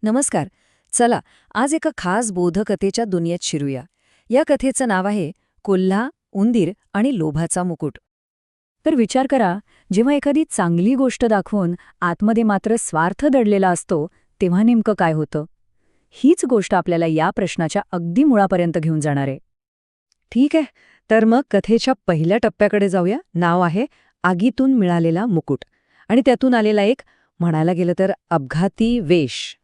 नमस्कार. चला, आज एका खास बोधकथेच्या दुनियेत शिरूया. या कथेचं नाव आहे कोल्हा, उंदीर आणि लोभाचा मुकुट. तर विचार करा, जेव्हा एखादी चांगली गोष्ट दाखवून आतमध्ये मात्र स्वार्थ दडलेला असतो, तेव्हा नेमकं काय होतं? हीच गोष्ट आपल्याला या प्रश्नाच्या अगदी मुळापर्यंत घेऊन जाणार आहे. ठीक आहे, तर मग कथेच्या पहिल्या टप्प्याकडे जाऊया. नाव आहे आगीतून मिळालेला मुकुट. आणि त्यातून आलेला एक, म्हणायला गेलं तर अपघाती वेश.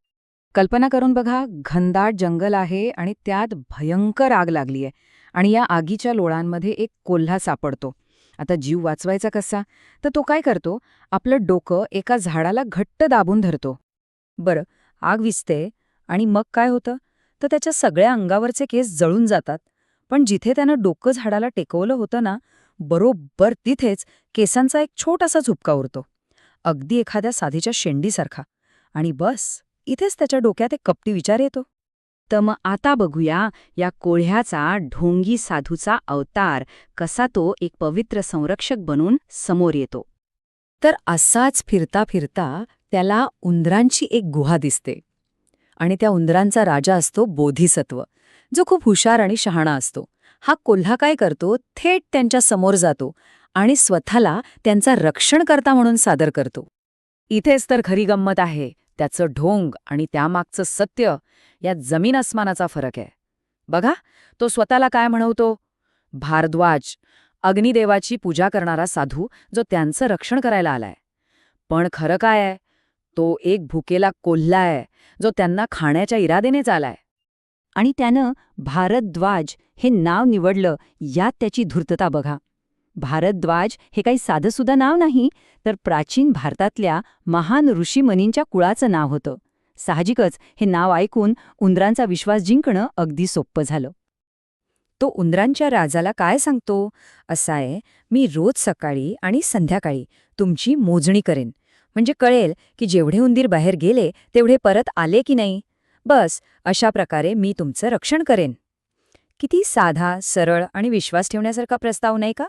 कल्पना करून बघा, घनदाट जंगल आहे आणि त्यात भयंकर आग लागलीय आणि या आगीच्या लोळांमध्ये एक कोल्हा सापडतो. आता जीव वाचवायचा कसा? तर तो काय करतो, आपलं डोकं एका झाडाला घट्ट दाबून धरतो. बरं, आग विझते आणि मग काय होतं? तर त्याच्या सगळ्या अंगावरचे केस जळून जातात. पण जिथे त्यानं डोकं झाडाला टेकवलं होतं ना, बरोबर तिथेच केसांचा एक छोटासा झुपका उरतो, अगदी एखाद्या साधीच्या शेंडीसारखा. आणि बस, इथेच त्याच्या डोक्यात एक कपटी विचार येतो. तर मग आता बघूया या कोल्ह्याचा ढोंगी साधूचा अवतार, कसा तो एक पवित्र संरक्षक बनून समोर येतो. तर असाच फिरता फिरता त्याला उंदरांची एक गुहा दिसते. आणि त्या उंदरांचा राजा असतो बोधिसत्व, जो खूप हुशार आणि शहाणा असतो. हा कोल्हा काय करतो, थेट त्यांच्या समोर जातो आणि स्वतःला त्यांचा रक्षणकर्ता म्हणून सादर करतो. इथेच तर खरी गंमत आहे. त्याचं ढोंग आणि त्यामागचं सत्य, यात जमीन अस्मानाचा फरक आहे. बघा, तो स्वतःला काय म्हणवतो, भारद्वाज, अग्निदेवाची पूजा करणारा साधू, जो त्यांचं रक्षण करायला आलाय. पण खरं काय आहे, तो एक भुकेला कोल्हा आहे, जो त्यांना खाण्याच्या इरादेनेच आलाय. आणि त्यानं भारद्वाज हे नाव निवडलं, यात त्याची धूर्तता बघा. भारद्वाज हे काही साधंसुद्धा नाव नाही, तर प्राचीन भारतातल्या महान ऋषीमुनींच्या कुळाचं नाव होतं. साहजिकच हे नाव ऐकून उंदरांचा विश्वास जिंकणं अगदी सोपं झालं. तो उंदरांच्या राजाला काय सांगतो, असा आहे, मी रोज सकाळी आणि संध्याकाळी तुमची मोजणी करेन, म्हणजे कळेल की जेवढे उंदीर बाहेर गेले तेवढे परत आले की नाही. बस अशा प्रकारे मी तुमचं रक्षण करेन. किती साधा, सरळ आणि विश्वास ठेवण्यासारखा प्रस्ताव, नाही का?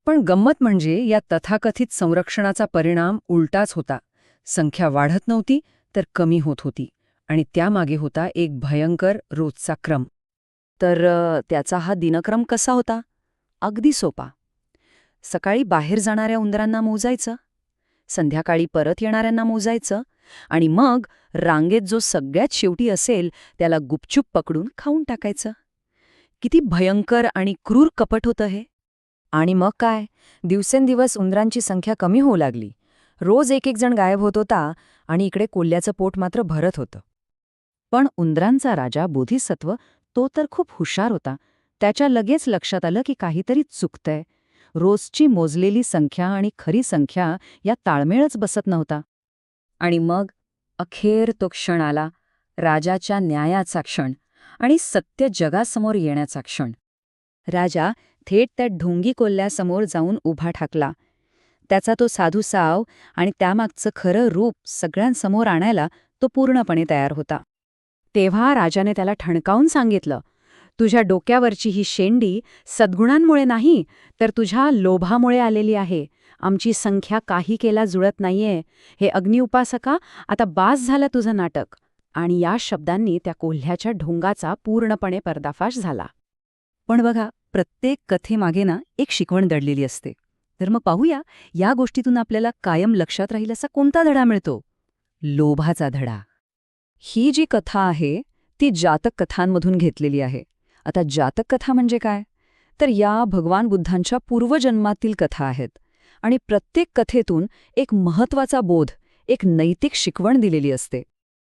पण गंमत म्हणजे या तथाकथित संरक्षणाचा परिणाम उलटाच होता. संख्या वाढत नव्हती, तर कमी होत होती. आणि त्यामागे होता एक भयंकर रोजचा क्रम. तर त्याचा हा दिनक्रम कसा होता? अगदी सोपा. सकाळी बाहेर जाणाऱ्या उंदरांना मोजायचं, संध्याकाळी परत येणाऱ्यांना मोजायचं, आणि मग रांगेत जो सगळ्यात शेवटी असेल त्याला गुपचूप पकडून खाऊन टाकायचं. किती भयंकर आणि क्रूर कपट होतं हे. आणि मग काय, दिवसेंदिवस उंदरांची संख्या कमी होऊ लागली. रोज एक एक जण गायब होत होता आणि इकडे कोल्ह्याचं पोट मात्र भरत होतं. पण उंदरांचा राजा बोधिसत्व, तो तर खूप हुशार होता. त्याच्या लगेच लक्षात आलं की काहीतरी चुकतंय. रोजची मोजलेली संख्या आणि खरी संख्या या ताळमेळच बसत नव्हता. आणि मग अखेर तो क्षण आला, राजाच्या न्यायाचा क्षण आणि सत्य जगासमोर येण्याचा क्षण. राजा थेट त्या ढोंगी कोल्ह्यासमोर जाऊन उभा ठाकला. त्याचा तो साधू साव आणि त्यामागचं खरं रूप सगळ्यांसमोर आणायला तो पूर्णपणे तयार होता. तेव्हा राजाने त्याला ठणकावून सांगितलं, तुझ्या डोक्यावरची ही शेंडी सद्गुणांमुळे नाही, तर तुझ्या लोभामुळे आलेली आहे. आमची संख्या काही केला जुळत नाहीये. हे अग्निउपासका, आता बास झालं तुझं नाटक. आणि या शब्दांनी त्या कोल्ह्याच्या ढोंगाचा पूर्णपणे पर्दाफाश झाला. पण बघा, प्रत्येक कथेमागे ना एक शिकवण दडलेली असते. तर मग पाहूया, या गोष्टीतून आपल्याला कायम लक्षात राहील असा कोणता धडा मिळतो? लोभाचा धडा. ही जी कथा आहे ती जातक कथांमधून घेतलेली आहे. आता जातक कथा म्हणजे काय? तर या भगवान बुद्धांच्या पूर्वजन्मातील कथा आहेत. आणि प्रत्येक कथेतून एक महत्त्वाचा बोध, एक नैतिक शिकवण दिलेली असते.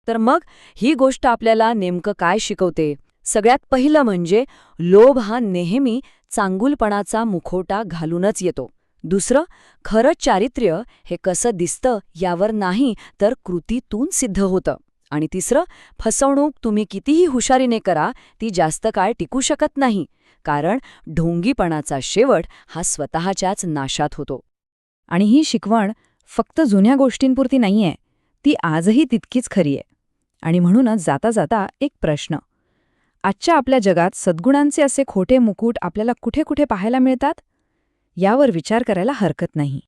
तर मग ही गोष्ट आपल्याला नेमकं काय शिकवते? सगळ्यात पहिलं म्हणजे लोभ हा नेहमी चांगुलपणाचा मुखवटा घालूनच येतो. दुसरं, खरं चारित्र्य हे कसं दिसतं यावर नाही, तर कृतीतून सिद्ध होतं. आणि तिसरं, फसवणूक तुम्ही कितीही हुशारीने करा, ती जास्त काळ टिकू शकत नाही, कारण ढोंगीपणाचा शेवट हा स्वतःच्याच नाशात होतो. आणि ही शिकवण फक्त जुन्या गोष्टींपुरती नाहीये, ती आजही तितकीच खरी आहे. आणि म्हणूनच जाता जाता एक प्रश्न, आजच्या आपल्या जगात सद्गुणांचे असे खोटे मुकुट आपल्याला कुठे कुठे पाहायला मिळतात? यावर विचार करायला हरकत नाही.